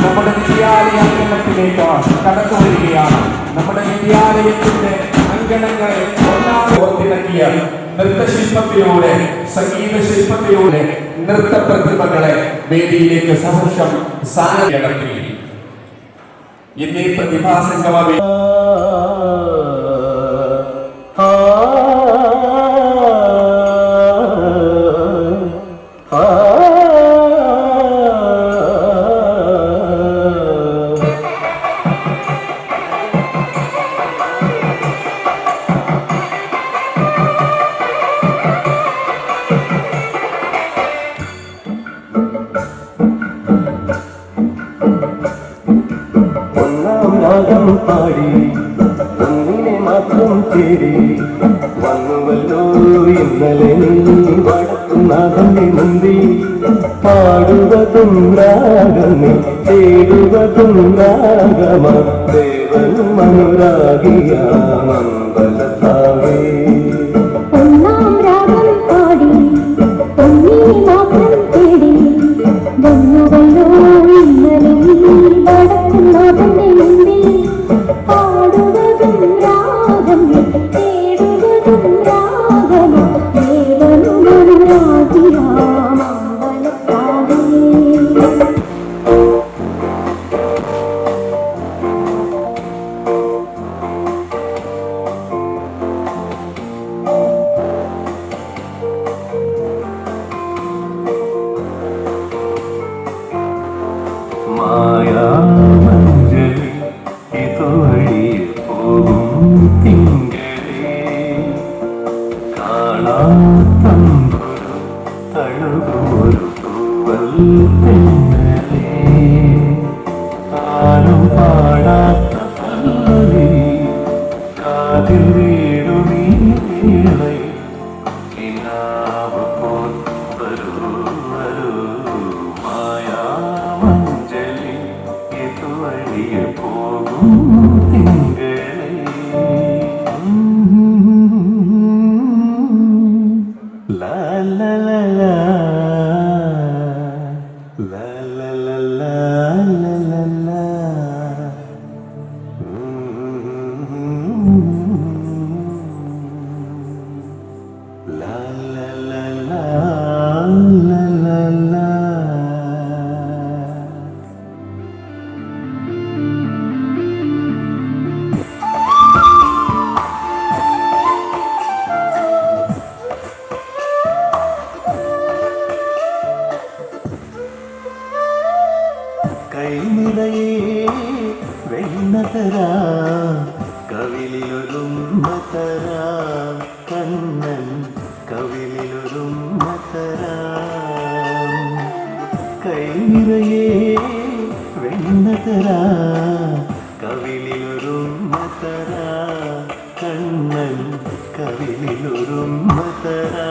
നമ്മുടെ വിദ്യാലയ അങ്കണത്തിലേക്ക് കടന്നു വരികയാണ്. നമ്മുടെ വിദ്യാലയത്തിന്റെ അങ്കണങ്ങളെ ഒന്നാമതിറക്കിയ നൃത്തശില്പത്തിലൂടെ, സംഗീത ശില്പത്തിലൂടെ നൃത്ത പ്രതിഭകളെ വേദിയിലേക്ക് സഹർഷം സാന്നിധ്യത്തിൽ എന്നീ പ്രതിഭാസംഗമേ പാടി ഒന്നിനെ മാത്രം തേടി വന്നുവല്ലോ ഇന്നലെ നീ വടക്കുന്നാഥന്റെ മുന്തിൽ പാടുവതും രാഗമേ തേടുവതും രാഗമ ദേവനും അനുരാഗിയ മംഗളത്താവേ ഒന്നാം രാഗം പാടി ഒന്നിനെ മാത്രം തേടി വന്നുവല്ലോ ഇന്നലെ നീ വടക്കുന്നാഥന്റെ മുന്തിൽ പാടുവതും രാഗം തേടുവതും രാഗം ദേവനും അനുരാഗിയ മംഗളത്താവേ മായാമഞ്ജലി ഇതുവഴി പോകും തിങ്കളേ കാണാത്തമ്പുരു തഴുകുമൊരു തൂവൽ തെന്നലേ ആരും പാടാത്ത പല്ലവി കാതിൽ വീടുമീ വീണയിൽ കിനാവ് പോൽ വരൂ വരൂ മായാമഞ്ജലി ഇതുവഴിയെ പോകും തിങ്കളേ ലാ ലാ ലാ ലാ ലാ ലാ ലാ ലാ ലാ ലാ ലാ La la la la la la la. കൈ നിറയെ വെണ്ണതരാ കവിളിലൊരുമ്മതരാ കണ്ണൻ കവിളിലൊരുമ്മതരാ കൈ നിറയെ വെണ്ണതരാ കവിളിലൊരുമ്മതരാ കണ്ണൻ കവിളിലൊരുമ്മതരാ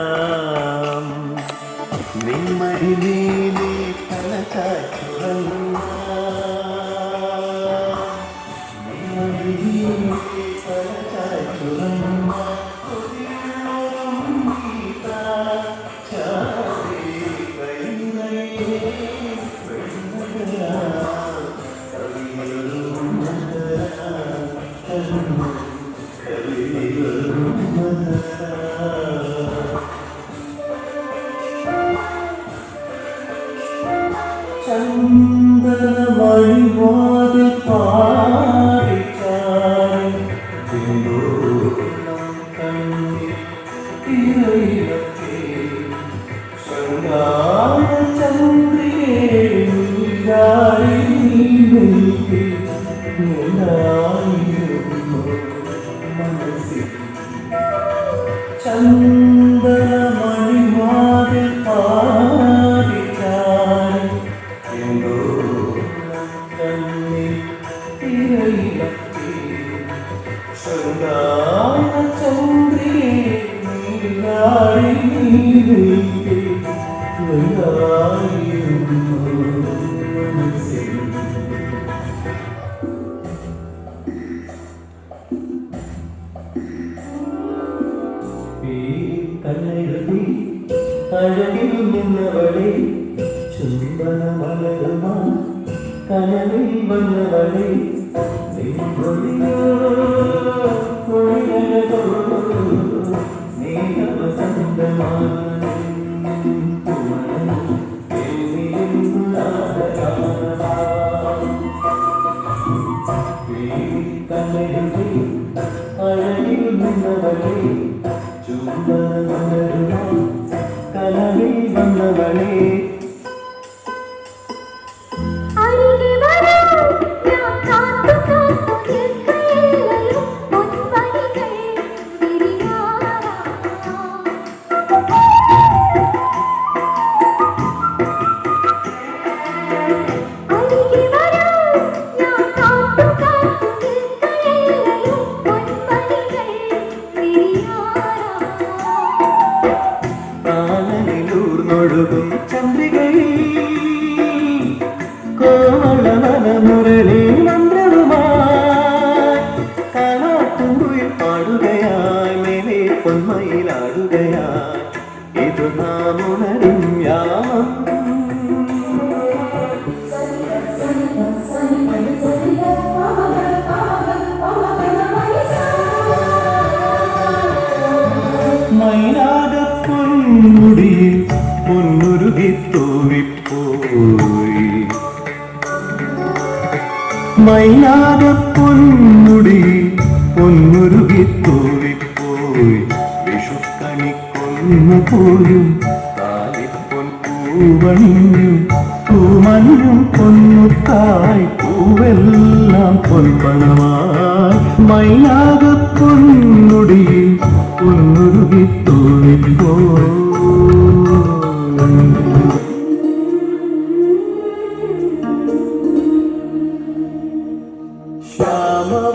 നിമ്മടിമേലെ തല കാറ്റുറങ്ങ ചന്ദനമഴിവാതിൽ പാടിച്ചാലും കണ്ണിൽ തിരയിലത്തെ ശൃംഗാര ചന്ദ്രികേ മനസ്സിൽ ചന്ദനമഴിവാതിൽ പാടിച്ചാലും കണ്ണിൽ തിരയിലത്തെ ശൃംഗാര ചന്ദ്രികേ കണ്ണെഴുതി അഴകിൽ നിന്നവളെ ചുംബന മലരുമാ കനവിൽ വന്നവളെ നീ ഒളിയോ ഒളിയഴകോ സ്നേഹവസന്തമാണ് അഴകിൽ നിന്നവളെ ചുംബനമരുമോ കനവിൽ വന്നവളെ അരികെ വരൂ ഞാൻ കാത്തു കാത്തു നിൽക്കുകയല്ലയോ പൊൻവഴികൾ തിരിയാറാ അരികെ വരൂ ഞാൻ കാത്തു കാത്തു നിൽക്കുകയല്ലയോ പൊൻവഴികൾ തിരിയാറാ ആനയിലൂർന്നൊഴുകും ചന്ദ്രികയിൽ കോമളവനമുരളി മന്ത്രവുമായി കാണാത്തുമ്പിൽ പാടുകയായി മേലെ പൊന്മയിലാടുകയായി ഇത് നാം ഉണരും യാമം മൈനാകപ്പൊന്മുടിയിൽ പൊന്നുരുകി തൂവിപ്പോയി മൈനാകപ്പൊന്മുടിയിൽ പൊന്നുരുകി തൂവിപ്പോയി വിഷുക്കണിക്കൊന്നു പോയും താലിപ്പൊൻ പൂവണിഞ്ഞു പൂമഞ്ഞും പൊന്നുത്തായി പൂവെല്ലാം പൊൻപണമായി മൈനാകപ്പൊന്മുടിയിൽ പൊന്നുരുകി തൂവിപ്പോയി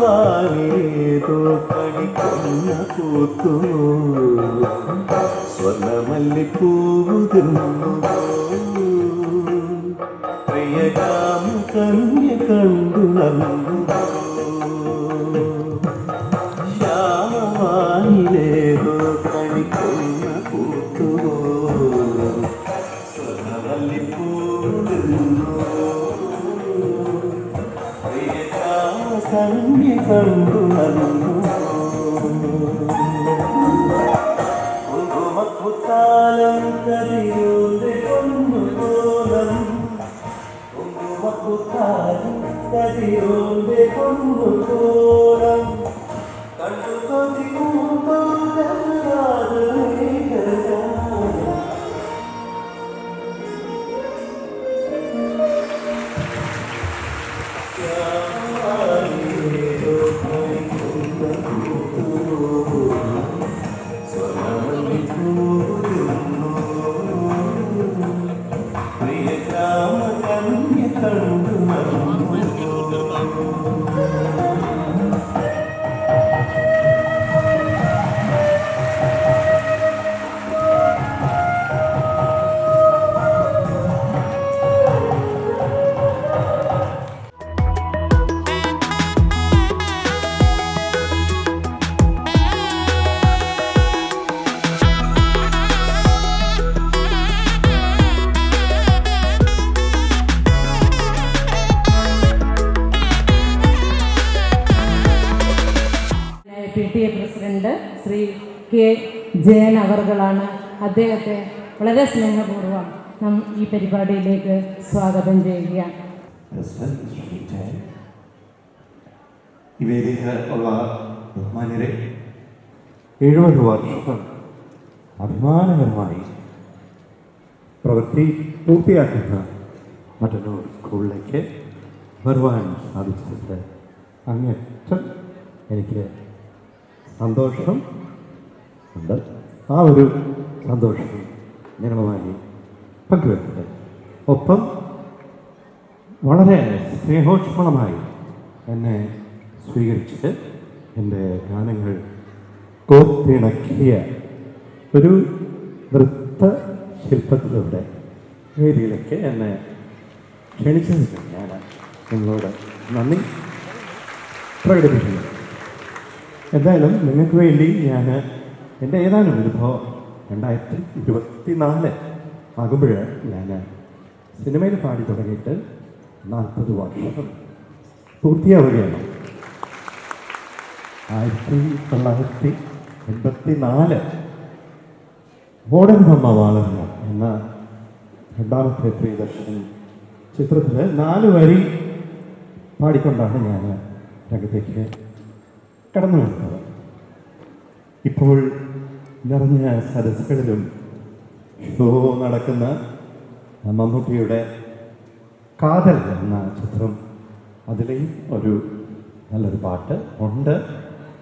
ശ്യാമവാനേതോ കണിക്കുന്ന പൂത്തുമോ സ്വർണ്ണമല്ലിപ്പൂവുതിർന്നു പ്രിയകാമ കന്യ കണ്ടുണർന്നു ശ്യാമവാനിലേതോ കണിക്കുന്ന പൂത്തുമോ സ്വർണ്ണമല്ലിപ്പൂവുതിർന്നു കന്യ കണ്ടുണർന്നു കുങ്കുമപ്പുത്താലം കതിയോടെ കൊണ്ടുപോലം കുങ്കുമപ്പുത്താലം കതിയോടെ കൊണ്ടുപോലം കണ്ടു കൊതിക്കുമ്പോൾ PTA president Shri K Jayan അവർകളാണ്. അദ്ദേഹത്തെ വളരെ സ്നേഹപൂർവ്വം നാം ഈ പരിപാടിയിലേക്ക് സ്വാഗതം ചെയ്യുകയാണ്. ഈ വേദിയിലുള്ള ബഹുമാന്യരെ 70 വർഷം അഭിമാനകരമായി പ്രവൃത്തി പൂർത്തിയാക്കുന്ന മറ്റൊരു സ്കൂളിലേക്ക് വരുവാൻ സാധിച്ചത് അങ്ങേറ്റം എനിക്ക് സന്തോഷം ഉണ്ട്. ആ ഒരു സന്തോഷം നിങ്ങളുമായി പങ്കുവെക്കട്ടെ. ഒപ്പം വളരെ സ്നേഹോഷ്മളമായി എന്നെ സ്വീകരിച്ച് എൻ്റെ ഗാനങ്ങൾ കോർത്തിണക്കിയ ഒരു നൃത്തശില്പത്തിലൂടെ വേദിയിലേക്ക് എന്നെ ക്ഷണിച്ചതിന് ഞാൻ നിങ്ങളോട് നന്ദി പ്രകടിപ്പിക്കുന്നു. എന്തായാലും നിങ്ങൾക്ക് വേണ്ടി ഞാൻ എൻ്റെ ഏതാനും അനുഭവം 2024 ആകുമ്പോൾ ഞാൻ സിനിമയിൽ പാടി തുടങ്ങിയിട്ട് 40 വർഷം പൂർത്തിയാവുകയാണ്. 1984 ഓടൻബൊമ്മ വാളല്ല എന്ന രണ്ടാമത്തെ പ്രിയദർശൻ ചിത്രത്തിൽ 4 വരി പാടിക്കൊണ്ടാണ് ഞാൻ രംഗത്തേക്ക് കടന്നു വരുന്നത്. ഇപ്പോൾ നിറഞ്ഞ സദസ്സുകളിലും ഷോ നടക്കുന്ന മമ്മൂട്ടിയുടെ കാതൽ എന്ന ചിത്രം, അതിലെയും ഒരു നല്ലൊരു പാട്ട് ഉണ്ട്.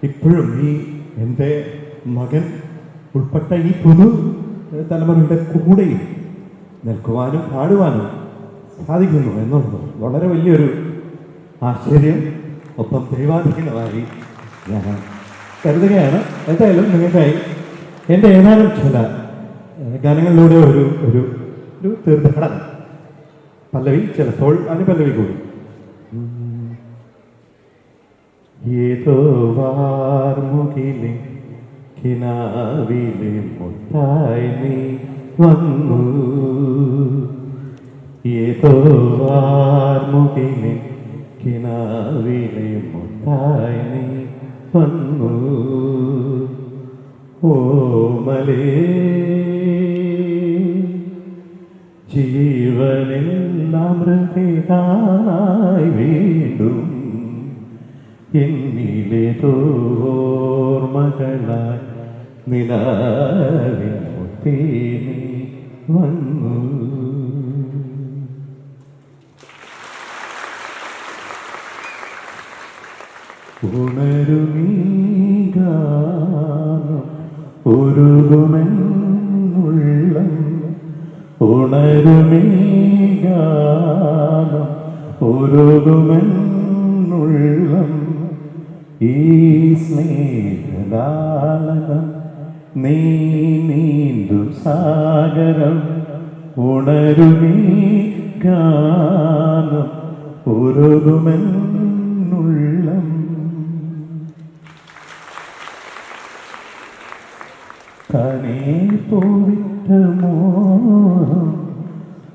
ഇപ്പോഴും ഈ എൻ്റെ മകൻ ഉൾപ്പെട്ട ഈ പുതു തലമുറയുടെ കൂടെയും നിൽക്കുവാനും പാടുവാനും സാധിക്കുന്നു എന്നുള്ളത് വളരെ വലിയൊരു ആശ്ചര്യം, ഒപ്പം ദൈവാധീനമായി ഞാൻ കരുതുകയാണ്. എന്തായാലും നിങ്ങൾക്കായി എൻ്റെ ഏതാനും ചില ഗാനങ്ങളിലൂടെ ഒരു ഒരു ഒരു തീർത്ഥാടനം, പല്ലവി ചിലപ്പോൾ അനുപല്ലവി കൂടി. ഏതോ വാർമുകിലെ കിനാവിലെ മുട്ടായി നീ വന്നു, ഏതോ വാർമുകിലെ കിനാവിലെ മുട്ടായി നീ വന്നു, ഓമലേ ജീവനെല്ലാം ഹൃദയനായി വീണ്ടും എന്നിലെ തോർമകളായി നിലാവിൽ മുത്തേ നീ വന്നു. ഉണരുമീ ഗാനം ഉരുകുമെന്നുള്ളം, ഉണരുമീ ഗാനം ഉരുകുമെന്നുള്ളം, ഈ സ്നേഹലാളനം നീ നീന്തും സാഗരം, ഉണരുമീ ഗാനം ഉരുകുമെന്നുള്ളം. കനേ പോവിട്ട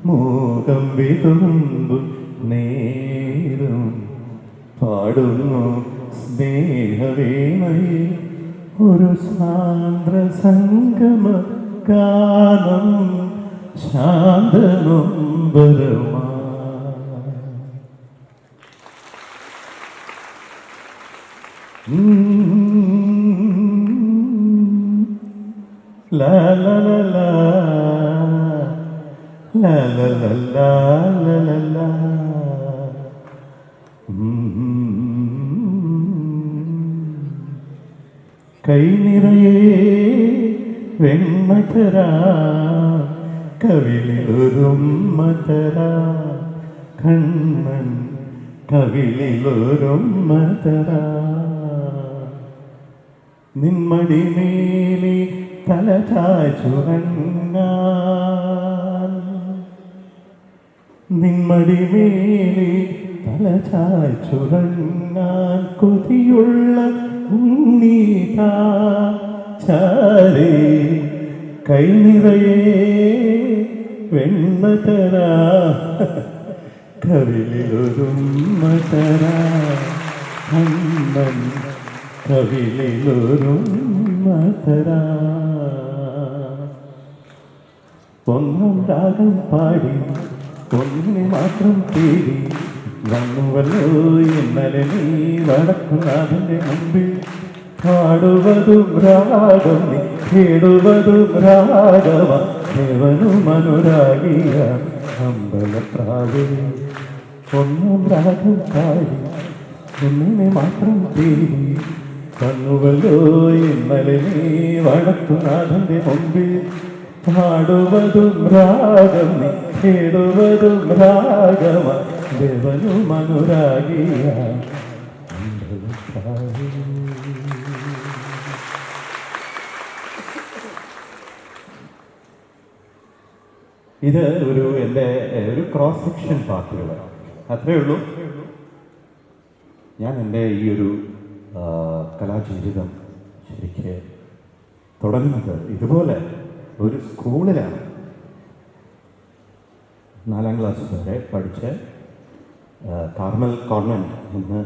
മോഹം വിതുമ്പും നേരം പാടുന്നു സ്നേഹവേണയെ ഒരു സാന്ദ്ര സംഗമ ഗാനം ശാന്തനൊമ്പരമാ. La la la la la la la la la la la. കൈ നിറയെ വെണ്മതര കവിളിലൊരുമ്മതര, കണ്ണൻ കവിളിലൊരുമ്മതര, നിന്മടിമേലെ തല ചായ്ച്ചുറങ്ങാൻ, നിന്മടിമേലെ തല ചായ്ച്ചുറങ്ങാൻ കൊതിയുള്ള ഉണ്ണീതാ ചാരേ, കൈ നിറയെ വെണ്ണതര കവിളിലൊരുമ്മതര, കണ്ണൻ കവിളിലൊരുമ്മതര. ഒന്നാം രാഗം പാടി ഒന്നിനെ മാത്രം തേടി വന്നുവല്ലോ ഇന്നലെ നീ വടക്കുന്നാഥന്റെ മുമ്പിൽ, പാടുവതും രാഗം നീ കേടുവതും രാഗമ, ദേവനും അനുരാഗിയ അമ്പലപ്രാവിൽ. ഒന്നാം രാഗം പാടി ഒന്നിനെ മാത്രം തേടി വന്നുവല്ലോ ഇന്നലെ നീ വടക്കുന്നാഥന്റെ മുമ്പിൽ, പാടുവതും രാഗം നീ കേടുവതും രാഗമ, ദേവനും അനുരാഗിയ അമ്പലപ്രാവിൽ. ഇത് എൻ്റെ ഒരു ക്രോസ് സെക്ഷൻ പാട്ടുകൾ അത്രയേ ഉള്ളൂ. ഞാൻ എൻ്റെ ഈ ഒരു കലാജീവിതം ശരിക്ക് തുടങ്ങുന്നത് ഇതുപോലെ ഒരു സ്കൂളിലാണ്. 4ാം ക്ലാസ് വരെ പഠിച്ച് കാർമൽ കോൺവെൻറ്റ് എന്ന്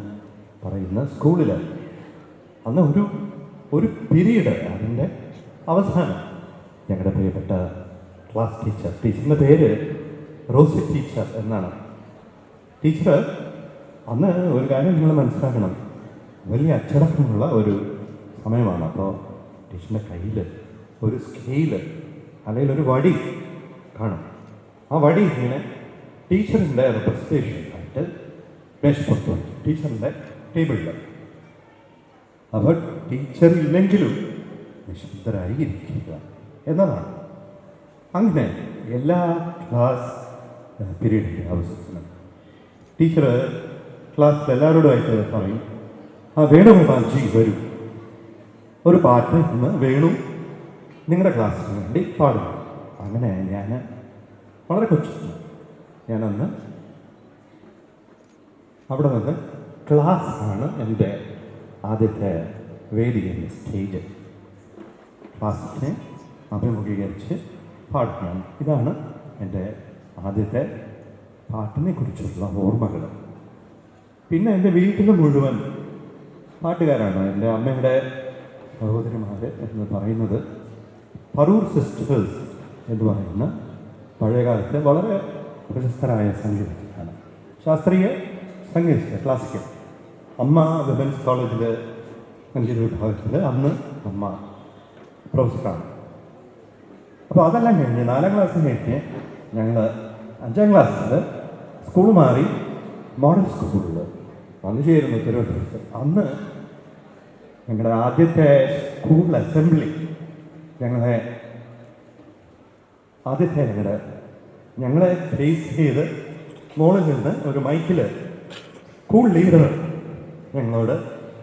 പറയുന്ന സ്കൂളിൽ അന്ന് ഒരു പീരീഡ് അതിൻ്റെ അവസാനം ഞങ്ങളുടെ പ്രിയപ്പെട്ട ക്ലാസ് ടീച്ചറിൻ്റെ പേര് റോസി ടീച്ചർ എന്നാണ്. ടീച്ചർ അന്ന് ഒരു കാര്യം നിങ്ങൾ മനസ്സിലാക്കണം, വലിയ അച്ചടക്കമുള്ള ഒരു സമയമാണ്. അപ്പോൾ ടീച്ചറിൻ്റെ കയ്യിൽ ഒരു സ്കെയില് അല്ലെങ്കിൽ ഒരു വടി കാണും. ആ വടി ഇങ്ങനെ ടീച്ചറിൻ്റെ റെപ്രസെൻറ്റേഷൻ ആയിട്ട് മേശപ്പുറത്ത് വയ്ക്കും, ടീച്ചറിൻ്റെ ടേബിളിൽ. അപ്പോൾ ടീച്ചർ ഇല്ലെങ്കിലും നിശബ്ദരായി ഇരിക്കുക എന്നതാണ്. അങ്ങനെ എല്ലാ ക്ലാസ് പീരീഡിൻ്റെ അവസരത്തിനും ടീച്ചർ ക്ലാസ്സിൽ എല്ലാവരോടുമായിട്ട് പറയും, ആ വേണുഗോപാൽജി വരും, ഒരു പാട്ട് ഇന്ന് വേണു നിങ്ങളുടെ ക്ലാസ്സിന് വേണ്ടി പാടുന്നു. അങ്ങനെ ഞാൻ വളരെ കൊച്ചു ഞാനന്ന് അവിടെ നിന്ന് ക്ലാസ്സാണ് എൻ്റെ ആദ്യത്തെ വേദിയുടെ സ്റ്റേജ്. ക്ലാസ്സിനെ അഭിമുഖീകരിച്ച് പാടുകയാണ്. ഇതാണ് എൻ്റെ ആദ്യത്തെ പാട്ടിനെ കുറിച്ചുള്ള ഓർമ്മകൾ. പിന്നെ എൻ്റെ വീട്ടിൽ മുഴുവൻ പാട്ടുകാരാണ്. എൻ്റെ അമ്മയുടെ സഹോദരിമാർ എന്ന് പറയുന്നത് പറൂർ സിസ്റ്റേഴ്സ് എന്ന് പറയുന്ന പഴയകാലത്തെ വളരെ പ്രശസ്തരായ സംഗീതജ്ഞരാണ്. ശാസ്ത്രീയ സംഗീത ക്ലാസിക്കൽ. അമ്മ വിമൻസ് കോളേജിൽ സംഗീത വിഭാഗത്തിൽ അന്ന് അമ്മ പ്രൊഫസറാണ്. അപ്പോൾ അതെല്ലാം കഴിഞ്ഞ് 4ാം ക്ലാസ്സിൽ കഴിഞ്ഞ് ഞങ്ങൾ 5ാം ക്ലാസ്സിൽ സ്കൂൾ മാറി മോഡൽ സ്കൂളിൽ വന്നു ചേരുന്നു തിരുവനന്തപുരത്ത്. അന്ന് ഞങ്ങളുടെ ആദ്യത്തെ സ്കൂൾ അസംബ്ലി ഞങ്ങളെ ഫേസ് ചെയ്ത് മോളിൽ നിന്ന് ഒരു മൈക്കിൽ സ്കൂൾ ലീഡർ ഞങ്ങളോട്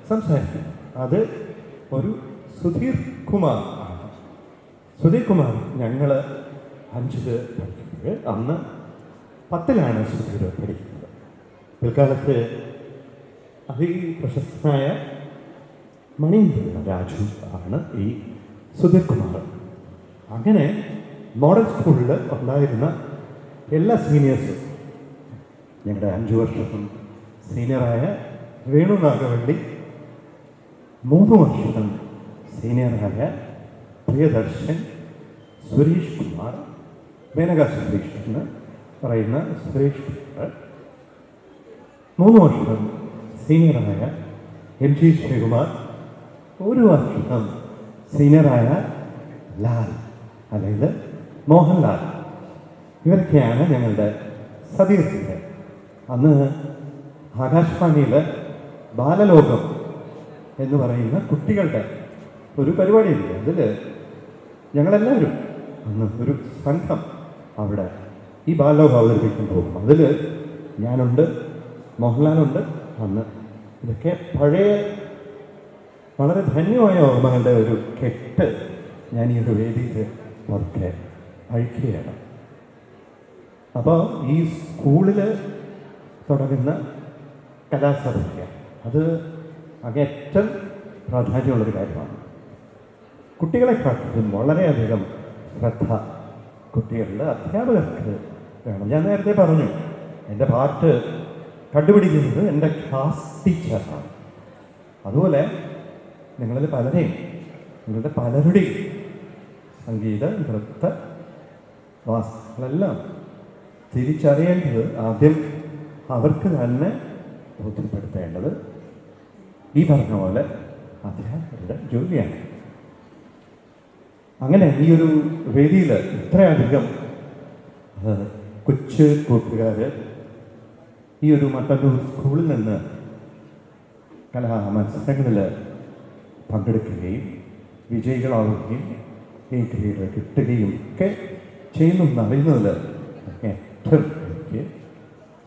സംസാരിക്കും. അത് ഒരു സുധീർ കുമാർ ആണ്. സുധീർ കുമാർ ഞങ്ങൾ 5ൽ പഠിക്കുന്നത്, അന്ന് 10ലാണ് സുധീർ പഠിക്കുന്നത്. പിൽക്കാലത്ത് അതിപ്രശസ്തനായ മണീന്ദ്ര രാജു ആണ് ഈ സുധീർ കുമാർ. അങ്ങനെ മോഡൽ സ്കൂളിൽ ഉണ്ടായിരുന്ന എല്ലാ സീനിയേഴ്സും ഞങ്ങളുടെ 5 വർഷം സീനിയറായ വേണു നാഗവള്ളി, 3 വർഷം സീനിയറായ പ്രിയദർശൻ, സുരേഷ് കുമാർ, മേനക സുരേഷ് എന്ന് പറയുന്ന സുരേഷ് കുമാർ, 3 വർഷം സീനിയറായ MG ശ്രീകുമാർ, 1 വർഷം സീനിയറായ ലാൽ അല്ലെങ്കിൽ മോഹൻലാൽ. ഇവരൊക്കെയാണ് ഞങ്ങളുടെ സതീർത്ഥികൾ. അന്ന് ആകാശവാണിയിൽ ബാലലോകം എന്ന് പറയുന്ന കുട്ടികളുടെ ഒരു പരിപാടിയുണ്ട്. അതിൽ ഞങ്ങളെല്ലാവരും അന്ന് ഒരു സംഘം അവിടെ ഈ ബാലലോകം അവതരിപ്പിക്കാൻ പോകും. അതിൽ ഞാനുണ്ട്, മോഹൻലാലുണ്ട്. അന്ന് ഇതൊക്കെ പഴയ വളരെ ധന്യമായ ഓർമ്മകളുടെ ഒരു കെട്ട് ഞാൻ ഈ ഒരു വേദിയിൽ ഒക്കെ അഴിക്കുകയാണ്. അപ്പോൾ ഈ സ്കൂളിൽ തുടങ്ങുന്ന കലാസഭയ്ക്ക് അത് അങ്ങേറ്റം പ്രാധാന്യമുള്ളൊരു കാര്യമാണ്. കുട്ടികളെക്കാട്ടിലും വളരെയധികം ശ്രദ്ധ കുട്ടികളുടെ അധ്യാപകർക്ക് വേണം. ഞാൻ നേരത്തെ പറഞ്ഞു, എൻ്റെ പാട്ട് കണ്ടുപിടിക്കുന്നത് എൻ്റെ ക്ലാസ് ടീച്ചറാണ്. അതുപോലെ നിങ്ങളിൽ പലരെയും, നിങ്ങളുടെ പലരുടെയും സംഗീത നൃത്ത വാസ്തുക്കളെല്ലാം തിരിച്ചറിയേണ്ടത് ആദ്യം അവർക്ക് തന്നെ ബോധ്യപ്പെടുത്തേണ്ടത് ഈ പറഞ്ഞ പോലെ അധ്യാപകരുടെ ജോലിയാണ്. അങ്ങനെ ഈ ഒരു വേദിയിൽ ഇത്രയധികം കൊച്ചു കൂട്ടുകാർ ഈ ഒരു മട്ടന്നൂർ സ്കൂളിൽ നിന്ന് കലാമത്സരങ്ങളിൽ പങ്കെടുക്കുകയും വിജയികളാവുകയും ഈ ഗ്രേഡ് കിട്ടുകയും ഒക്കെ ചെയ്യുന്നറിയുന്നതിൽ ഏറ്റവും എനിക്ക്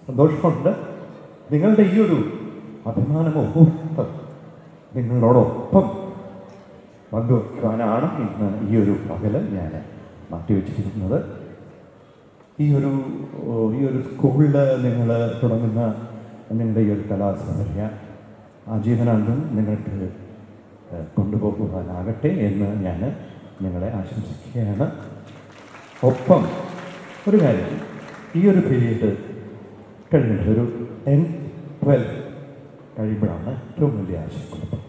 സന്തോഷമുണ്ട്. നിങ്ങളുടെ ഈ ഒരു അഭിമാന മുഹൂർത്തം നിങ്ങളോടൊപ്പം പങ്കുവയ്ക്കാനാണ് ഇന്ന് ഈ ഒരു പകൽ ഞാൻ മാറ്റിവെച്ചിരിക്കുന്നത്. ഈ ഒരു സ്കൂളിൽ നിങ്ങൾ തുടങ്ങുന്ന നിങ്ങളുടെ ഈ ഒരു കലാസഭ ആജീവനാന്തം നിങ്ങൾക്ക് കൊണ്ടുപോകുവാനാകട്ടെ എന്ന് ഞാൻ നിങ്ങളെ ആശംസിക്കുകയാണ്. ഒപ്പം ഒരു കാര്യം, ഈ ഒരു പീരീഡ് കഴിഞ്ഞിട്ട് ഒരു 10-12 കഴിയുമ്പോഴാണ് ഏറ്റവും വലിയ ആശയക്കുഴപ്പം,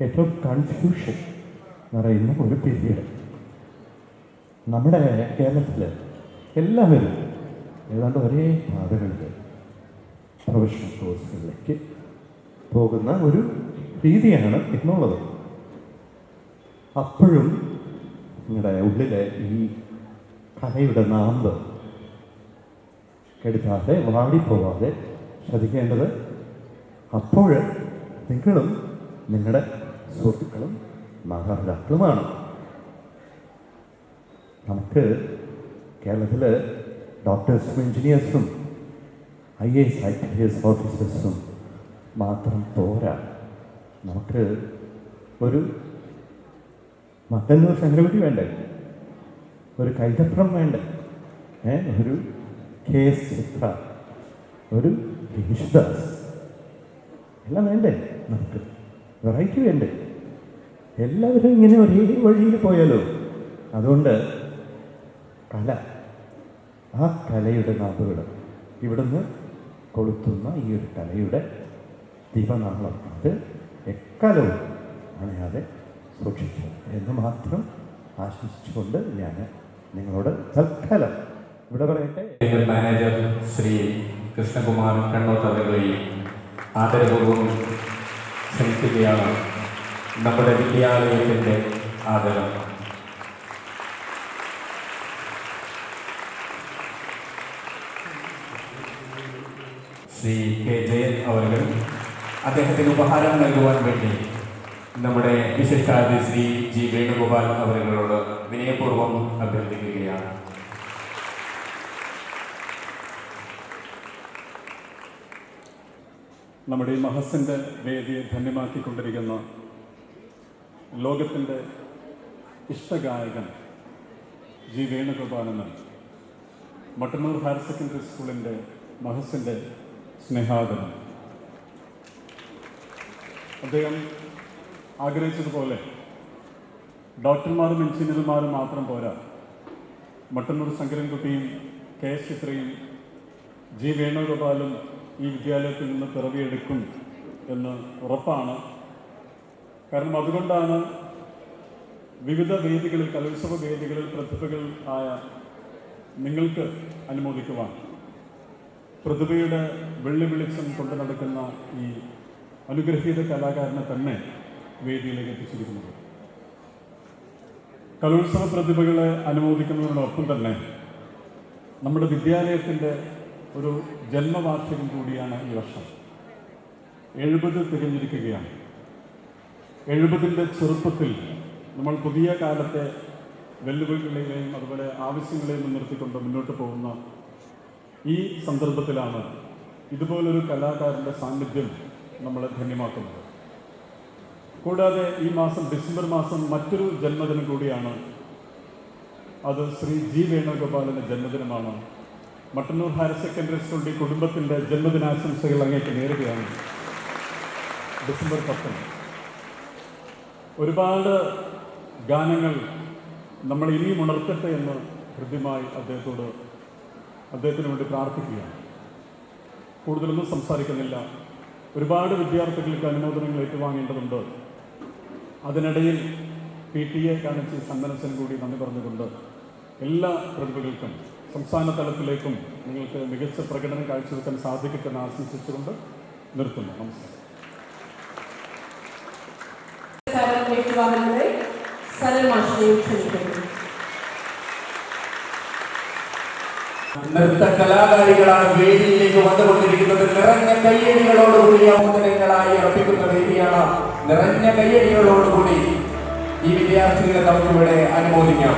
ഏറ്റവും കൺഫ്യൂഷൻ നിറയുന്ന ഒരു പീരീഡ്. നമ്മുടെ കേരളത്തിൽ എല്ലാവരും ഏതാണ്ട് ഒരേ പാതകളിൽ പ്രൊഫഷണൽ കോഴ്സുകളിലേക്ക് പോകുന്ന ഒരു രീതിയാണ് ഇന്നുള്ളത്. അപ്പോഴും നിങ്ങളുടെ ഉള്ളിലെ ഈ കലയുടെ നാമ്പ് കെടുത്താതെ വാടിപ്പോവാതെ ശ്രദ്ധിക്കേണ്ടത് അപ്പോൾ നിങ്ങളും നിങ്ങളുടെ സുഹൃത്തുക്കളും മാതാപിതാക്കളുമാണ്. നമുക്ക് കേരളത്തിൽ ഡോക്ടേഴ്സും എൻജിനീയേഴ്സും IAS IPS ഓഫീസേഴ്സും മാത്രം പോരാ. നമുക്ക് ഒരു മറ്റൊരു ശങ്കരകുട്ടി വേണ്ടേ, ഒരു കൈതപ്രം വേണ്ടേ, ഒരു KS ചിത്ര, ഒരു യേശുദാസ്, എല്ലാം വേണ്ടേ? നമുക്ക് വെറൈറ്റി വേണ്ടേ? എല്ലാവരും ഇങ്ങനെ ഒരേ വഴിയിൽ പോയാലോ? അതുകൊണ്ട് കല, ആ കലയുടെ നാമ്പുകൾ ഇവിടുന്ന് കൊളുത്തുന്ന ഈ ഒരു കലയുടെ ദീപനാളം അത് എക്കാലവും അണയാതെ സൂക്ഷിച്ചു എന്ന് മാത്രം ആശംസിച്ചുകൊണ്ട് ഞാൻ നിങ്ങളോട് തൽക്കാലം ഇവിടെ പറയട്ടെ. മാനേജർ ശ്രീ കൃഷ്ണകുമാർ കണ്ണോത്തവരെയും ആദരപൂർവ്വം ക്ഷണിക്കുകയാണ്. നമ്മുടെ വിദ്യാലയത്തിൻ്റെ ആദരം. ശ്രീ K. ജയൻ അവർ അദ്ദേഹത്തിന് ഉപഹാരം നൽകുവാൻ വേണ്ടി നമ്മുടെ വിശിഷ്ടാതിഥി ശ്രീ G. വേണുഗോപാൽ അവരോട് വിനയപൂർവ്വം അഭ്യർത്ഥിക്കുകയാണ്. നമ്മുടെ ഈ മഹസിൻ്റെ വേദിയെ ധന്യമാക്കിക്കൊണ്ടിരിക്കുന്ന ലോകത്തിൻ്റെ ഇഷ്ടഗായകൻ G. വേണുഗോപാലെന്ന് മട്ടന്നൂർ ഹയർ സെക്കൻഡറി സ്കൂളിൻ്റെ മഹസിൻ്റെ സ്നേഹാദരം. അദ്ദേഹം ആഗ്രഹിച്ചതുപോലെ ഡോക്ടർമാരും എഞ്ചിനീയർമാരും മാത്രം പോരാ, മട്ടന്നൂർ ശങ്കരൻകുട്ടിയും KS ചിത്രയും G. വേണുഗോപാലും ഈ വിദ്യാലയത്തിൽ നിന്ന് പിറവിയെടുക്കും എന്ന് ഉറപ്പാണ്. കാരണം അതുകൊണ്ടാണ് വിവിധ വേദികളിൽ, കലോത്സവ വേദികളിൽ പ്രതിഭകൾ ആയ നിങ്ങൾക്ക് അനുമോദിക്കുവാൻ പ്രതിഭയുടെ വെള്ളി വെളിച്ചം കൊണ്ടു നടക്കുന്ന ഈ അനുഗ്രഹീത കലാകാരനെ തന്നെ വേദിയിലേക്ക് എത്തിച്ചിരിക്കുന്നത്. കലോത്സവ പ്രതിഭകളെ അനുമോദിക്കുന്നതിനോടൊപ്പം തന്നെ നമ്മുടെ വിദ്യാലയത്തിൻ്റെ ഒരു ജന്മവാർഷികം കൂടിയാണ് ഈ വർഷം. 70 തികഞ്ഞിരിക്കുകയാണ്. 70ൻ്റെ ചെറുപ്പത്തിൽ നമ്മൾ പുതിയ കാലത്തെ വെല്ലുവിളികളെയും അതുപോലെ ആവശ്യങ്ങളെയും മുൻനിർത്തിക്കൊണ്ട് മുന്നോട്ട് പോകുന്ന ഈ സന്ദർഭത്തിലാണ് ഇതുപോലൊരു കലാകാരൻ്റെ സാന്നിധ്യം നമ്മളെ ധന്യമാക്കുന്നത്. കൂടാതെ ഈ മാസം, ഡിസംബർ മാസം, മറ്റൊരു ജന്മദിനം കൂടിയാണ്. അത് ശ്രീ G. വേണുഗോപാലിൻ്റെ ജന്മദിനമാണ്. മട്ടന്നൂർ ഹയർ സെക്കൻഡറി സ്കൂളിൻ്റെ കുടുംബത്തിൻ്റെ ജന്മദിനാശംസകൾ അങ്ങേക്ക് നേരുകയാണ്. ഡിസംബർ 10 ഒരുപാട് ഗാനങ്ങൾ നമ്മൾ ഇനിയും ഉണർത്തട്ടെ എന്ന് ഹൃദ്യമായി അദ്ദേഹത്തിന് വേണ്ടി പ്രാർത്ഥിക്കുകയാണ്. കൂടുതലൊന്നും സംസാരിക്കുന്നില്ല. ഒരുപാട് വിദ്യാർത്ഥികൾക്ക് അനുമോദനങ്ങൾ ഏറ്റുവാങ്ങേണ്ടതുണ്ട്. അതിനിടയിൽ PTA കാണിച്ച് സന്മനസ്സിനും കൂടി നന്ദി പറഞ്ഞുകൊണ്ട് എല്ലാ പ്രതിഭകൾക്കും സംസ്ഥാന തലത്തിലേക്കും നിങ്ങൾക്ക് മികച്ച പ്രകടനം കാഴ്ചവെക്കാൻ സാധിക്കട്ടെ എന്ന് ആശംസിച്ചുകൊണ്ട് നിർത്തുന്നു. നമസ്കാരം. നൃത്ത കലാകാരികളാണ് വേദിയിലേക്ക് വന്നുകൊണ്ടിരിക്കുന്നത്. നിറഞ്ഞ കയ്യടികളോടുകൂടി അവതരങ്ങളായി അർപ്പിക്കുന്ന വേദിയാണ്. നിറഞ്ഞ കയ്യടികളോടുകൂടി ഈ വിദ്യാർത്ഥികളെ നമുക്കിവിടെ അനുമോദിക്കാം.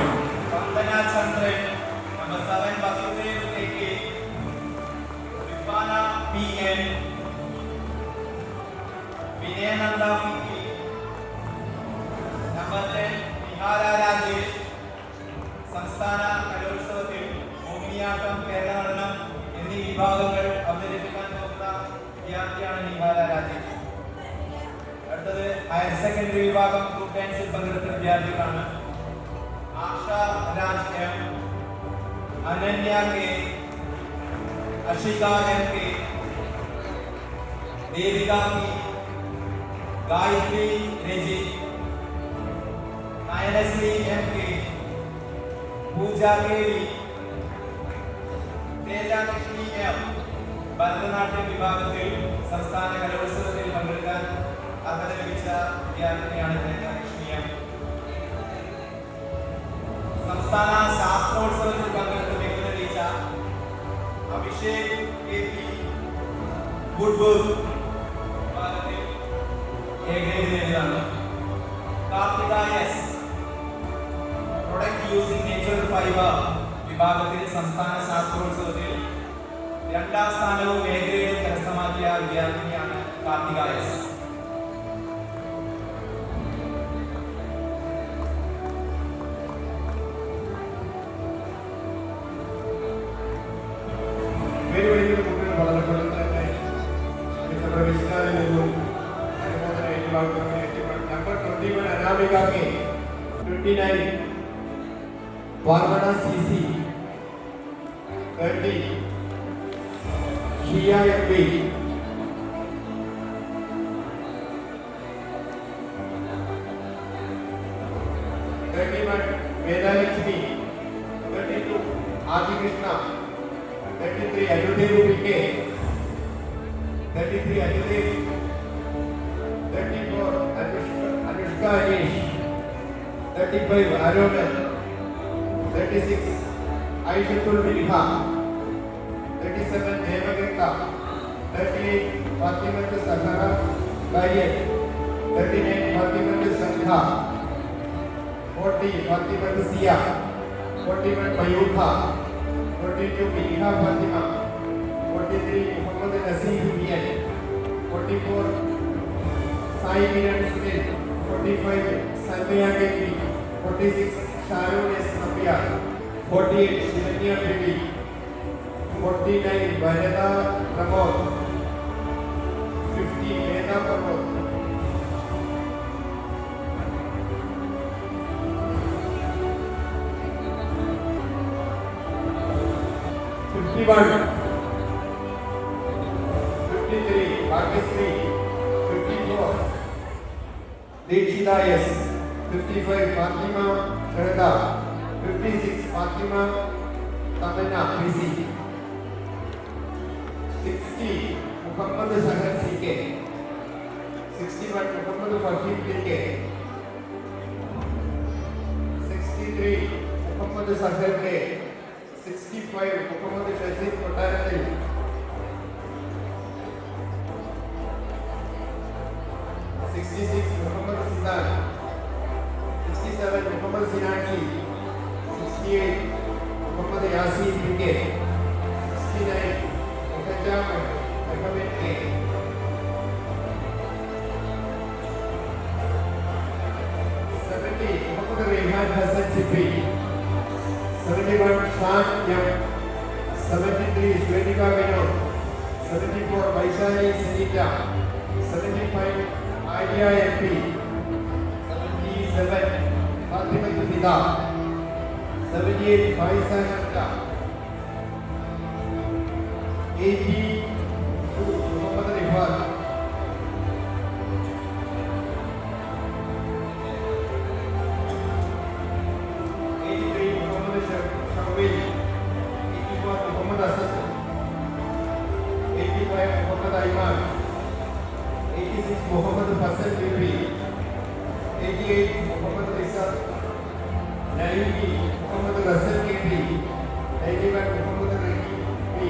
സംസ്ഥാന കലോത്സവത്തിൽ മോഹിനിയാട്ടം, കേരള നടനം എന്നീ വിഭാഗങ്ങൾ അവതരിപ്പിക്കാൻ പോകുന്ന വിദ്യാർത്ഥിയാണ് നിഹാല രാജേഷ്. അടുത്തത് ഹയർ സെക്കൻഡറി വിഭാഗം ഗ്രൂപ്പ് ഡാൻസിൽ പങ്കെടുത്ത വിദ്യാർത്ഥികളാണ് Asha Raj M, Ananya K, Ashika M K, Devika की, गायत्री रेजी, नयनश्री एम.के, पूजा केवी, തേജാലക്ഷ്മി എം ഭരതനാട്യം വിഭാഗത്തിൽ സംസ്ഥാന കലോത്സവത്തിൽ പങ്കെടുക്കാൻ അർഹത ലഭിച്ച വിദ്യാർത്ഥിനിയാണ് തേജാലക്ഷ്മി എം. സംസ്ഥാന ശാസ്ത്രോത്സവത്തിൽ പങ്കെടുത്ത് മികവ് തെളിയിച്ച Abhishek K P good work വിഭാഗത്തിൽ എ ഗ്രേഡ് നേടിയതാണ്. Karthika S product using natural fibre വിഭാഗത്തിൽ സംസ്ഥാന ശാസ്ത്രോത്സവത്തിൽ 2ാം സ്ഥാനവും എ ഗ്രേഡും കരസ്ഥമാക്കിയ വിദ്യാർത്ഥിനിയാണ് കാർത്തിക എസ്. വളരെ പെട്ടെന്ന് തന്നെ പ്രവേശിക്കാനും അനുമോദനം ഏറ്റുവാങ്ങുന്നതിന് number 21 Anamika K, 29 Parvana CC, 30 Shiya MP, 31 Vedalakshmi, 32 Adikrishna, 33 Anudev PK, 33 Anudev, 34 Anushka Aneesh, 35 Aroman, 36 Aishathul Milha, 37 Devakrita, 38 Fathimath Sahara ഭാര്യൻ, 39 ഫാത്തിമത്ത് സംഘ, 40 ഫാത്തിമത്ത് സിയ, 41 മയൂഖ, 42 മിൽഹ ഫാത്തിമ, 43 മുഹമ്മദ് നസീർ ബിയൻ, 44 Sai Miran Sunil, 45 Salmiya K P, 46 Sharun S Nambiar, 48 Shivanya baby, 49 Varada Pramod, 50 Veda Pramod, 51 53 Bhagyashree, 54 Deekshitha S, 55 Fathima Shahada, 56 Fathima Tamanna PC, 60 Muhammed Sahar CK, 61 Muhammed Faheem PK, 63 Muhammed Sahar K, 65 Muhammed Shaseed കൊട്ടാരത്തിൽ, 66 Muhammed Sidan, 67 Muhammed Sinakhi, 68 Muhammed Yaseen PK, 69 Muhajjam Ahammed K, 70 Muhammed Raihan Hasan Sippi, 71 Shan M, 73 Swethika Vinod, 74 Vaishali Saneetta, 75 Arya MP, 77 Fathimath Fida, 78 ഫൈസ Shamla, 82 Muhammed Rifan, 83 Muhammed Shamveel, 84 Muhammed Asad, 85 Muhammed Aiman, 86 Muhammed Fasal Bibi, 88 Muhammed Rizad, 90 Muhammed Rasal K P, 91 Muhammed Raheem P,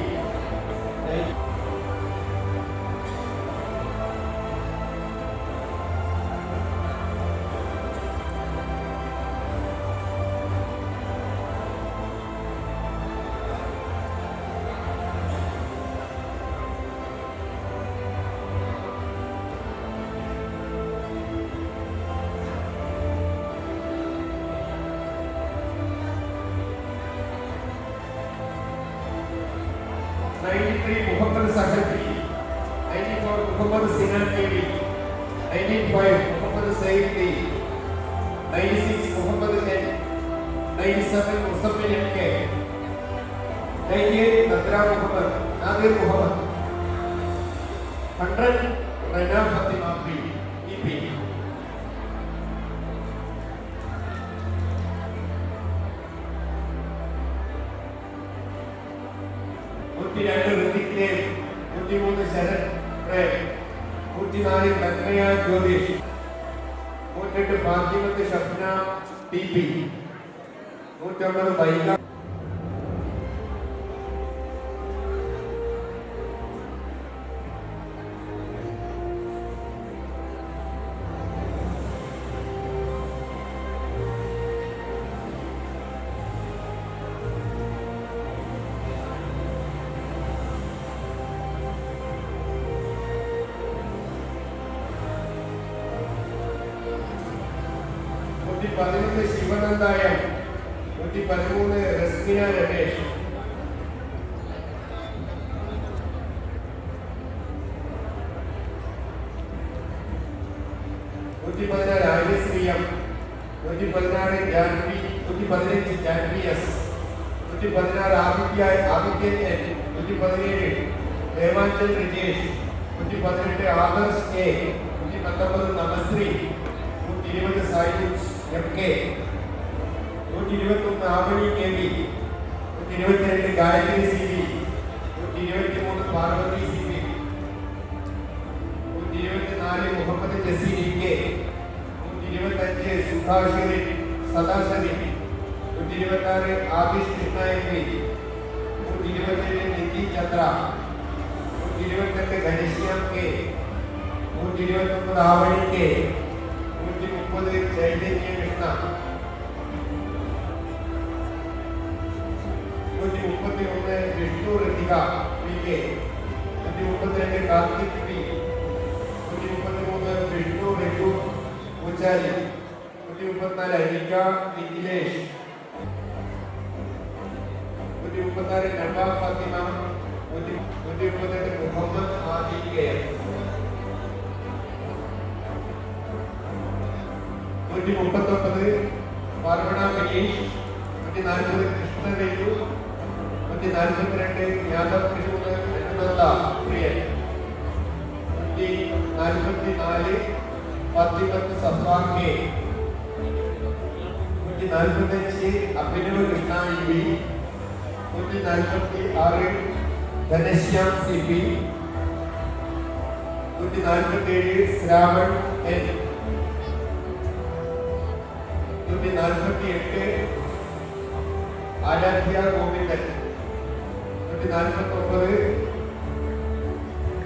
93 Muhammed Sahadi, 94 Muhammed Sinan KV, 95 Muhammed Sayyid T, 96 Muhammed N, 97 Muzammil MK, 98 Nadra Muhammed, Nadir Muhammed, 100 Rena Fathima P EP. 102 Hrithik Dev, 103 Sarath Prem, 104 Thanmaya Jyothish, 108 Fathimath Shafna TP, 109 Vaiga. ശിവനന്ദായൻ, 113 റസ്മിന രമേശ്, 114 ആര്യശ്രീയം, 116 Janvi, 115 Janvi S, 116 Adithyan N, 117 Devanchal Rajesh, 118 Adarsh K, 119 Namashree, 120 Sayuj MK, 121 Avani KV, 122 Gayathri CV, 123 Parvathi CV, 124 Muhammed Jaseer EK, 125 Sudhashwari Sadashari, 126 Adish Krishna MP, 127 Nidhi Chandra, 128 Ghanshyam K, 129 Avani K, 130 Chaitanya Krishna, 131 Vishnu Rithika PK, 132 Karthik P, 133 Vishnu Raghu പൂജാരി, 134 Anika Nikhilesh, 136 Naba Fathima, 138 Muhammad Aadi K, 139 Parvana Maneesh, 140 Krishnavelu, 142 Yadav Krishna Anunanda Priyan, 144 Fathimath Safa K, 145 Abhinav Krishna EB, 146 Ghanashyam CP, 147 Shravan N, 148 Aaradhya Govindan, 149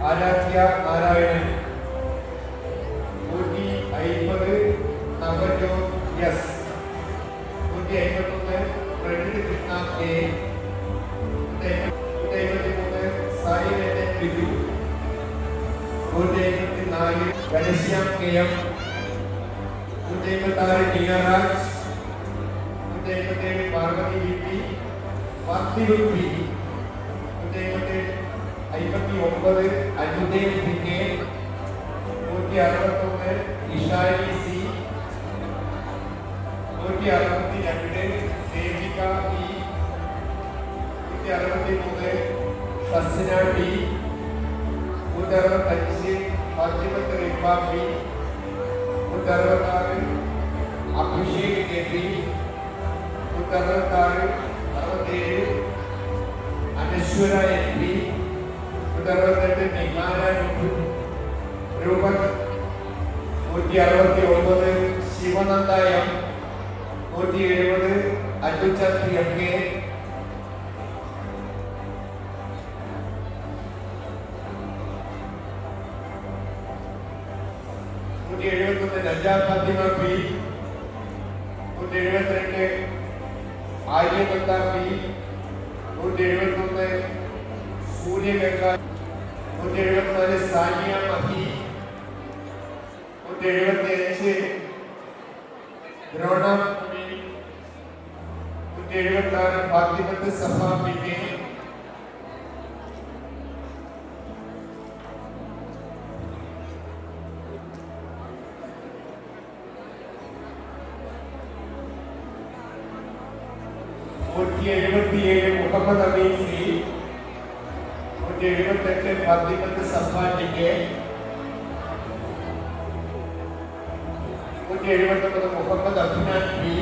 Aaradhya Narayanan, 150 Navjot S, 151 Pranith Krishna K, 153 Sai Biju, 154 Ghanashyam KM, 156 Niyaraj, 157 Parvathi VP, Parthiv P, 159 Ajudev PK, 161 Ishari C, 162 Devika E, 163 Shasna T, 165 Fathimath Rifa P, 166 Abhishek KP, 166 Anaswara MP, 168 Nihara Rupan, 169 Sivananda M, 170 Ajuchand MK, 171 Naja Fathima P, 172 Aryabanda P, 171 Suryaganga, 174 Saniya Mahi, 175 Drona, 176 Fathimath Safa PK, 177 Muhammed Ameen C, 178 Fathimath Safa TK, 179 Muhammed Afnan P,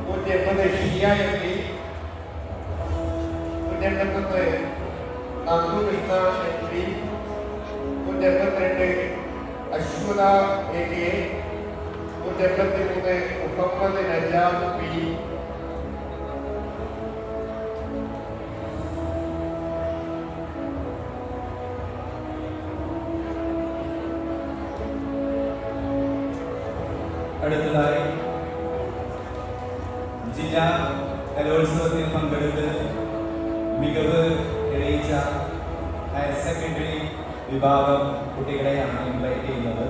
180 Shiya M P, 181 Nandukrishna M P, 182 Aswatha A K, 183 Muhammed Najad P, അടുത്തതായി ജില്ലാ കലോത്സവത്തിൽ പങ്കെടുത്ത് മികവ് തെളിയിച്ച higher secondary വിഭാഗം കുട്ടികളെയാണ് invite ചെയ്യുന്നത്.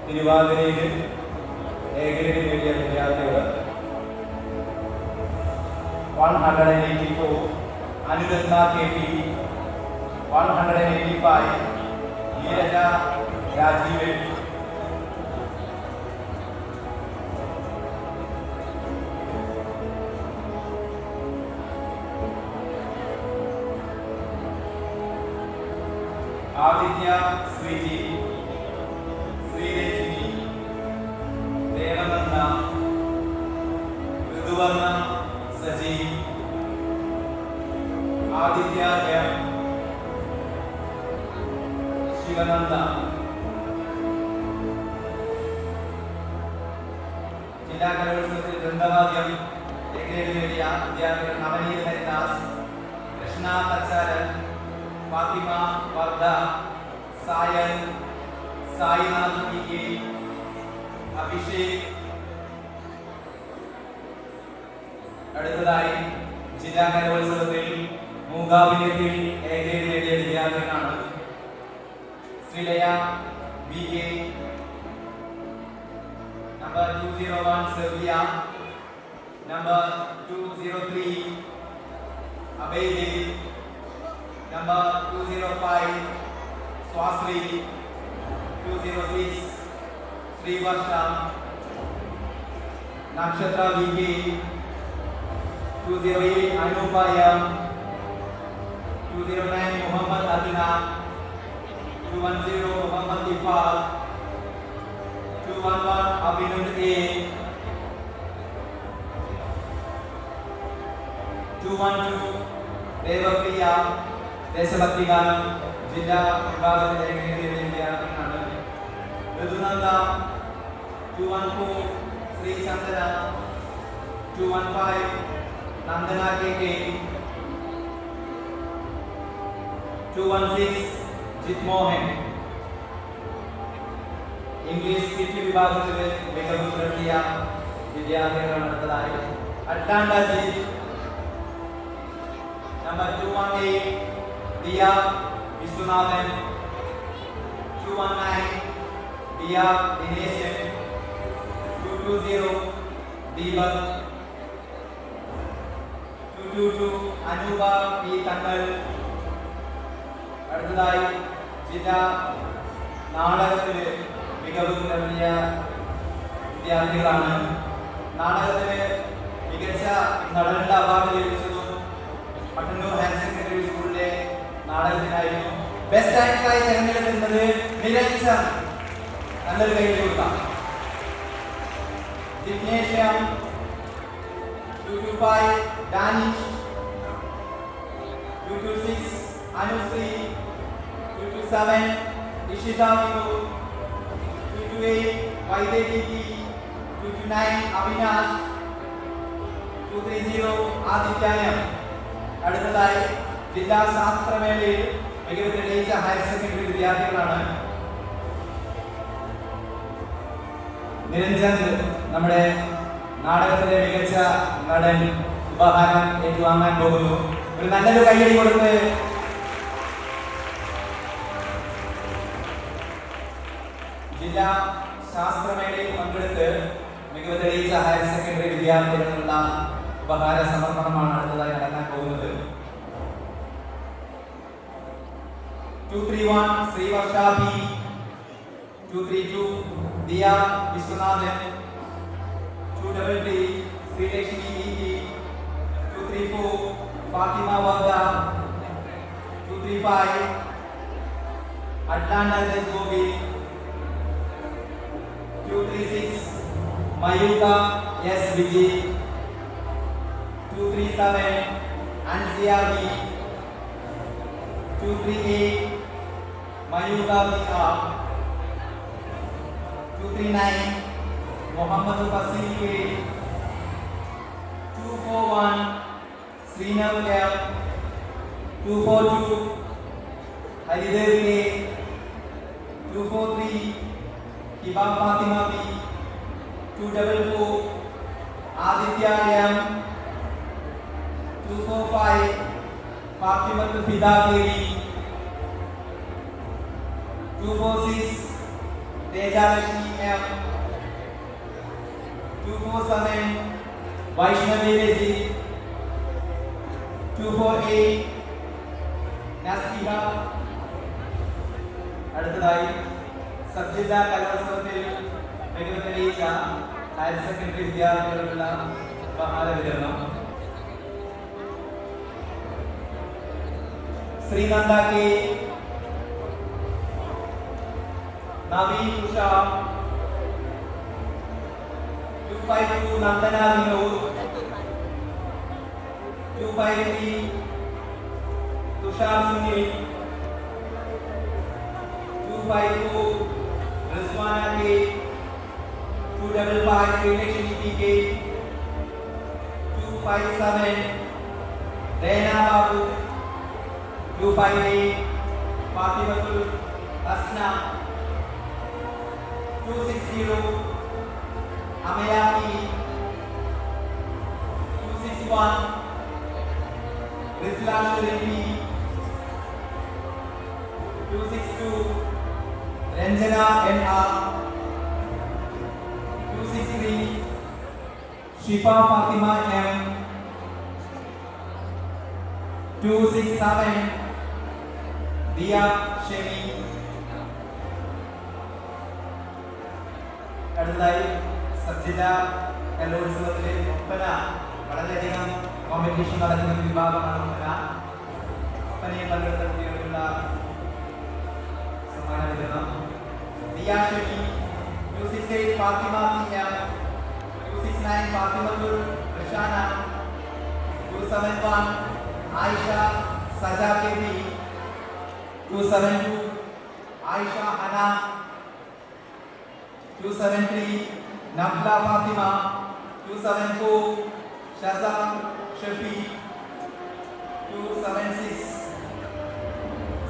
തിരുവാതിരയിൽ A grade നേടിയ വിദ്യാർത്ഥികൾ 184 Anuratna K P, 185 Neeraja Rajeev, 1 Aditya Sreeji, Sreeranjini, Devananda, Rithuvarna Saji, Aditya M, Sivananda. ജില്ലാ കലോത്സവത്തിൽ വൃന്ദവാദ്യം എ ഗ്രേഡ് നേടിയ വിദ്യാർത്ഥികൾ നവനീത് ഹരിദാസ്, കൃഷ്ണ തച്ചാരൻ, ഫാത്തിമ വർദ്ധ, സായൻ, സായിനാഥ് പി കെ, അഭിഷേക്. അടുത്തതായി ജില്ലാ കലോത്സവത്തിൽ മൂകാഭിനയത്തിൽ എ ഗ്രേഡ് നേടിയ വിദ്യാർത്ഥികളാണ് Sreelaya B K, number 201 Serviya, number 203 Abhay Dev, number 205 Swasree, 206 Sreevarsha, Nakshatra B K, 208 Anupaya, 209 Muhammed Adina, 210 Muhammad Ifal, 211 Abhinand A, 212 Devapriya. ദേശഭക്തി ഗാനം ജില്ലാ വിഭാഗത്തിലെ വിദ്യാർത്ഥികളാണ് Rithunanda, 214 Sreechandra, 215 Nandana K K, 216 Jith Mohan. English skit വിഭാഗത്തിൽ മികവ് പുലർത്തിയ വിദ്യാർത്ഥികളാണ് അടുത്തതായി Atlanta G, number 218 Diya Viswanathan, 219 Diya Dineshan, 220 Deepak, 222 Anoopa P Thangal. അടുത്തതായി ജില്ലാ നാടകത്തിന് മികവ് പുലർത്തിയ വിദ്യാർത്ഥികളാണ്. നാടകത്തിന് മികച്ച നടനുള്ള അവാർഡ് ലഭിച്ചതും മട്ടന്നൂർ ഹയർ സെക്കൻഡറി സ്കൂളിലെ നാടകത്തിനായിരുന്നു. ബെസ്റ്റ് ആക്ടറായി തിരഞ്ഞെടുക്കുന്നത് നിരഞ്ജൻ. നല്ലൊരു കൈ കൊടുക്കാം. ജിഗ്നേഷ്യം 225 ഡാനിഷ്, 226 അനുശ്രീ, 227 ഇഷിത വിനു, 228 വൈദേഹി, 229 അവിനാശ്, 230 ആദിത്യായം. അടുത്തതായി ജില്ലാ ശാസ്ത്രമേളയിൽ മികവ് തെളിയിച്ച ഹയർ സെക്കൻഡറി വിദ്യാർത്ഥികളാണ് നിരഞ്ജൻ. നമ്മുടെ നാടകത്തിലെ മികച്ച നടൻ ഉപഹാരം ഏറ്റുവാങ്ങാൻ പോകുന്നു. ഒരു നല്ലൊരു കയ്യടി കൊടുത്ത് ജില്ലാ ശാസ്ത്രമേളയിൽ പങ്കെടുത്ത് മികവ് തെളിയിച്ച ഹയർ സെക്കൻഡറി വിദ്യാർത്ഥികളുള്ള ഉപഹാര സമർപ്പണമാണ് അടുത്തതായി നടക്കാൻ പോകുന്നത്. 231 Sreevarsha P, 232 Diya Viswanathan, 233 Sreelakshmi E, 234 Fathima Vardha, 235 235 Atlanta Gobi, 236 Mayuka S. Vijay, 237 Anzia B, 238 Mayuka B.R, 239 Muhammad Fasil K, 241 Srinav L, 242 Haridev K, 243 Hiba Fatima B, 244 Aditya M, 245 Fatima Fida K, 246 Teja Lakshmi M, 247 Vaishnavi Deji, 248 Nastiha. അടുത്തതായി sub ജില്ലാ കലോത്സവത്തിൽ മികവ് തെളിയിച്ച higher secondary വിദ്യാർത്ഥികൾക്കുള്ള ഉപഹാര വിതരണം. Sreenanda K, Naveen Usha, 252 Nandana Vinod, 253 Thushar Sunil, 254 Rizwana K, 255 Sreelakshmi P K, 257 Rena Babu, 258 Fathimathul Hasna, 260 Amaya P, 261 Rislan Surabhi, 262 Ranjana N R, 263 Shifa Fathima M, 267 Diya Shemi. അടുത്തതായി sub ജില്ലാ കലോത്സവത്തിലെ ഒപ്പന, വളരെയധികം കോമ്പറ്റീഷൻ നടക്കുന്ന ഒരു വിഭാഗമാണ് ഒപ്പന. ഒപ്പനയിൽ പങ്കെടുത്ത കുട്ടികൾക്കുള്ള സമ്മാന വിതരണം. Diya Shemi, 268 Fathima Siya, 269 Fathimathul Rishana, 271 Ayisha Saja K B, 272 Ayisha Hana, 273 Nafla Fathima, 274 Shasam Shafi, 276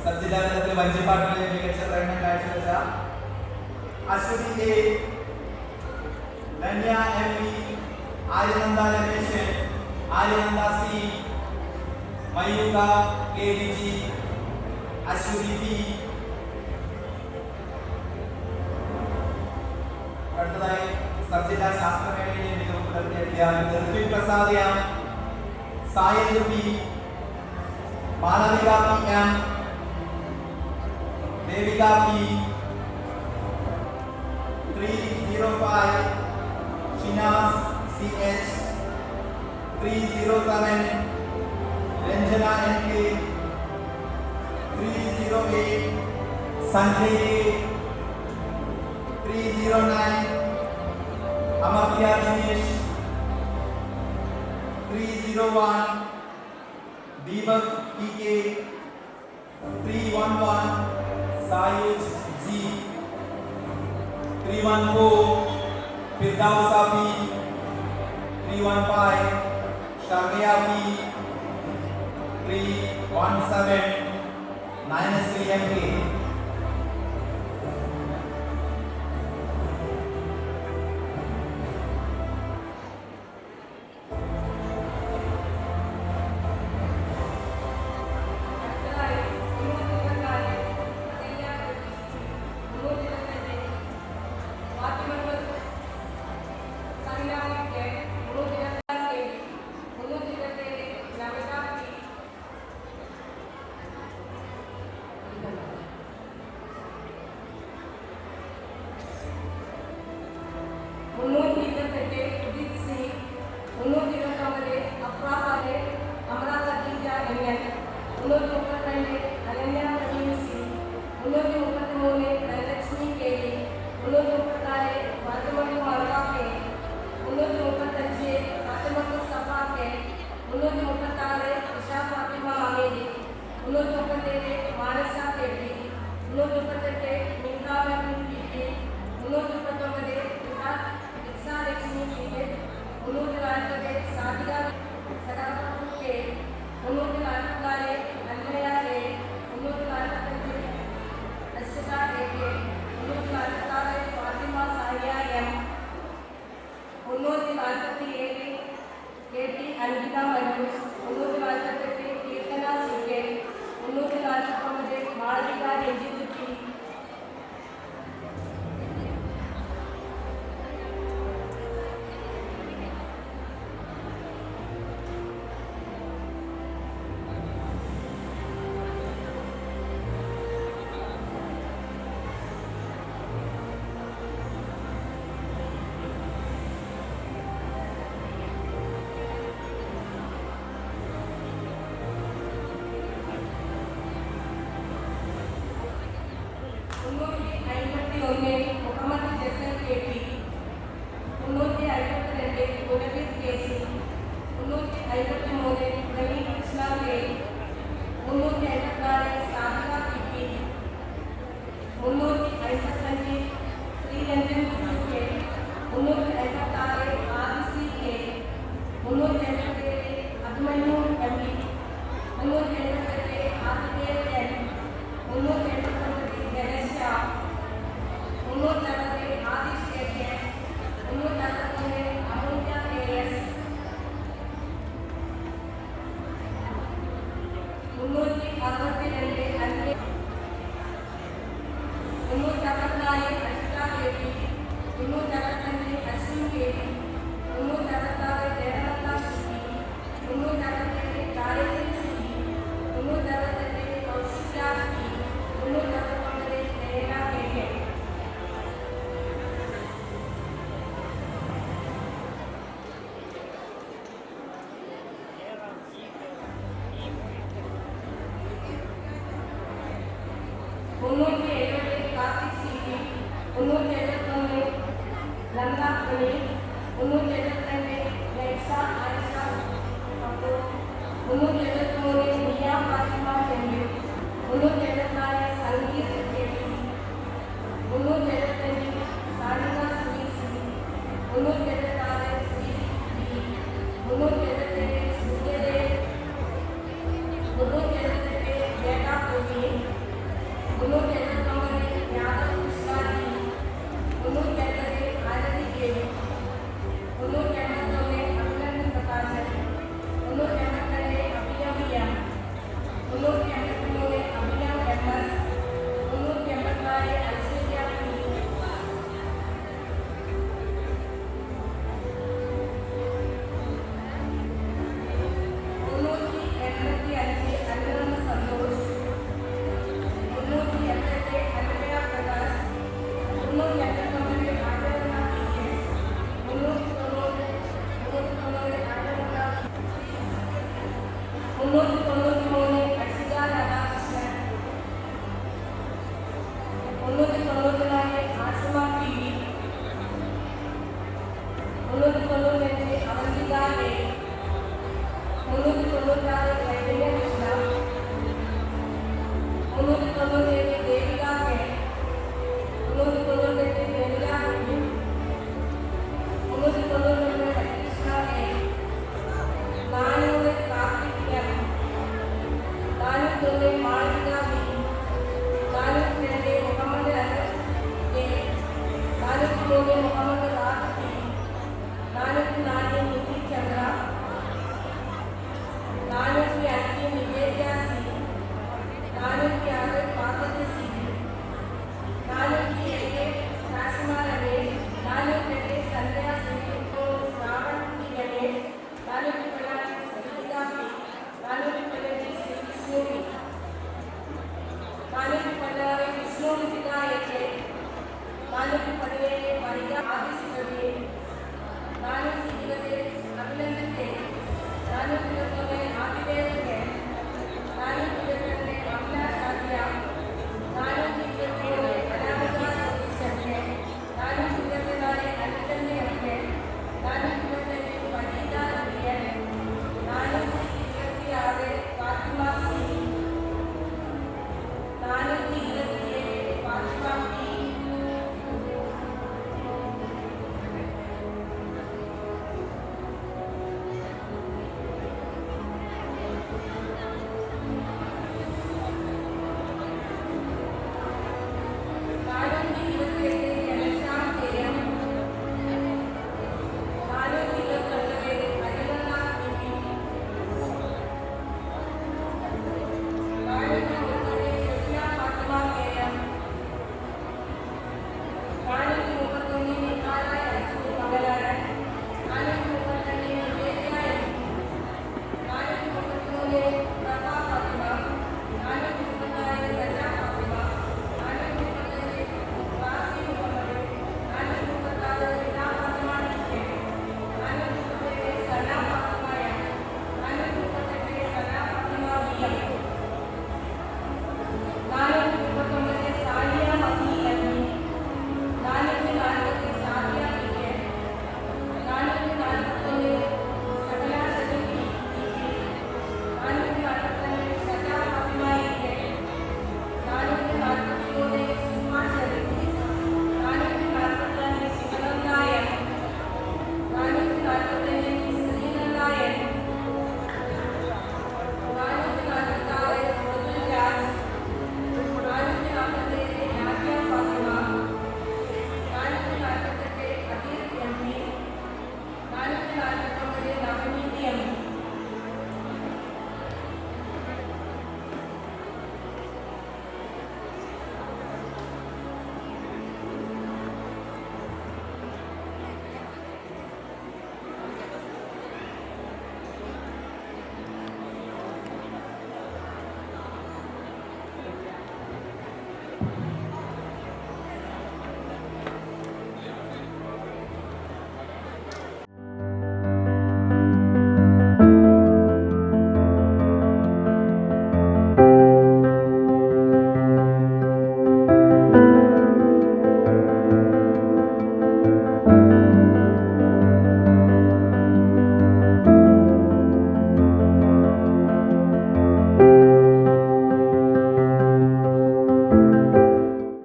sub ജില്ലാ തലത്തിൽ വഞ്ചിപ്പാട്ടിലെ മികച്ച പ്രകടനം കാഴ്ചവെച്ച Aswathi A, Dhanya M V, Aryananda Ramesh, Aryananda C, Mayuka K Viji, Aswathi P. അടുത്തതായി സബ് ജില്ലാ ശാസ്ത്രമേളയിലെ മികവ് പുലർത്തിയ Rithwik Prasad M, Sayanth P, Malavika P M, Devika P, 305 Shinas C H, 307 Ranjana N K, 308 Sanjay K, 309 Amartya Dinesh, 301 Deepak P K, 311 Sayuj G, 314 Firdausa P, 315 Sharmiya P, 317 Nayanasree M K. Amal Khadija Indian, 332 Alexandra 334 Fathimath Marva K, 335 Fathimath Safa K, 336 Isha Fathima Ameri, 337 Manasa K P, 338 Minhabin P P, 339 ഇക്സ Lakshmi P K, 340 Sadika സദാപു K, 344 Anmaya K, 345 Aswatha K K, 346 Fathima Sariya M, 347 K T Ankitha Manoj, 348 Keerthana C K, 349 Malavika Ranjith P, 351 Muhammed Jasal K P, 352 Munaveer K C, 353 Praveen Islam K, 384 Sadika P P, 355 Sreeranjan K, 356 Adisi K, 387 Abhimanyu M P, 388 Adidev N, 389 Ganesha, 360 Adish K K, 363 Amulya K S, 362 Anya, 364 Ashka K P, 365 Ashwin K P, 366 Devananda C P, 367 Gayathri C P, 368 Kaushika P, 369 Rekha K K. Karthik C P, 371 Lanka Praneeth, 372 Laisa Ayisha Abdul, 373 Miya Fathima Chembi, 374 Sangeeth K P, 375 Sanika Suni C, 376 Sree P, 377 Suryadev, 378 ജേട്ട പൂജി, 379 Yadav Krishna G, 380 Arathi K, 381 Abhinandan Prakashan, 382 Abhinav M, 383 Abhinav M S, 384 Aishwarya P, 385 Anurama Santhosh, 388 Anupaya Prakash, 389 Acharana P K, 390 ആചരണ, 393 Akshitha Radhakrishnan, 394 Asima P V, 395 Avanthika A, 396 Chaitanya Krishna, 397 Devika K, 398 Lalitha Kutty, 399 Harikrishna A, 400 Karthik M, 401 Malavika B, 402 Muhammed Anas A, 403 Muhammed Rah P, 404 Nidhi Chandra, 405 Nivedya C, 406 Parvathi C, 407 Kashma Ramesh, 408 Sandhya C, Shravan P Ramesh, 414 Saritha P, 415 Sree Vishnu P, 416 Vishnu Lipika A K, 417 Vaiga Adish Ravi, 420 Abhinandan K, 429 Adidev